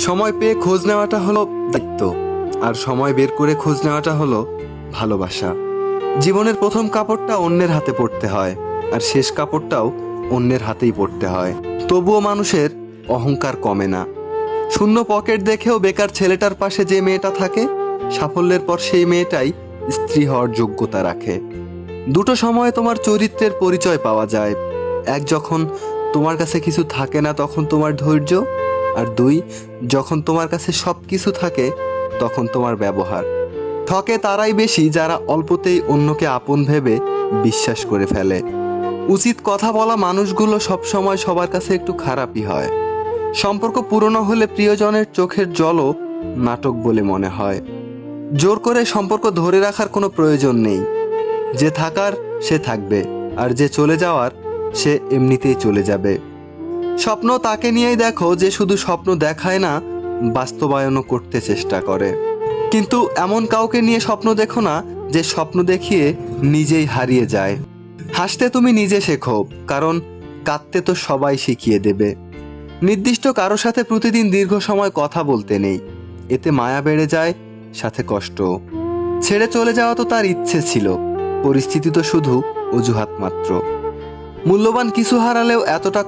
সময় পেয়ে খোঁজ নেওয়াটা হলো দায়িত্ব, আর সময় বের করে খোঁজ নেওয়াটা হলো ভালোবাসা। জীবনের প্রথম কাপড়টা অন্যের হাতে পড়তে হয়, আর শেষ কাপড়টাও অন্যের হাতেই পড়তে হয়। তবুও মানুষের অহংকার কমে না। শূন্য পকেট দেখেও বেকার ছেলেটার পাশে যে মেয়েটা থাকে, সাফল্যের পর সেই মেয়েটাই স্ত্রী হওয়ার যোগ্যতা রাখে। দুটো সময়ে তোমার চরিত্রের পরিচয় পাওয়া যায়। এক, যখন তোমার কাছে কিছু থাকে না তখন তোমার ধৈর্য, আর দুই, যখন তোমার কাছে সব কিছু থাকে তখন তোমার ব্যবহার। ঠকে তারাই বেশি যারা অল্পতেই অন্যকে আপন ভেবে বিশ্বাস করে ফেলে। উচিত কথা বলা মানুষগুলো সবসময় সবার কাছে একটু খারাপই হয়। সম্পর্ক পুরনো হলে প্রিয়জনের চোখের জলও নাটক বলে মনে হয়। জোর করে সম্পর্ক ধরে রাখার কোনো প্রয়োজন নেই। যে থাকার সে থাকবে, আর যে চলে যাওয়ার সে এমনিতেই চলে যাবে। স্বপ্ন তাকে নিয়েই দেখো যে শুধু স্বপ্ন দেখায় না, বাস্তবায়নও করতে চেষ্টা করে। কিন্তু এমন কাউকে নিয়ে স্বপ্ন দেখো না যে স্বপ্ন দেখিয়ে নিজেই হারিয়ে যায়। হাসতে তুমি নিজে শেখো, কারণ কাঁদতে তো সবাই শিখিয়ে দেবে। নির্দিষ্ট কারো সাথে প্রতিদিন দীর্ঘ সময় কথা বলতে নেই, এতে মায়া বেড়ে যায়, সাথে কষ্ট। ছেড়ে চলে যাওয়া তো তার ইচ্ছে ছিল, পরিস্থিতি তো শুধু অজুহাত মাত্র। মূল্যবান কিছু হারালেও এতটা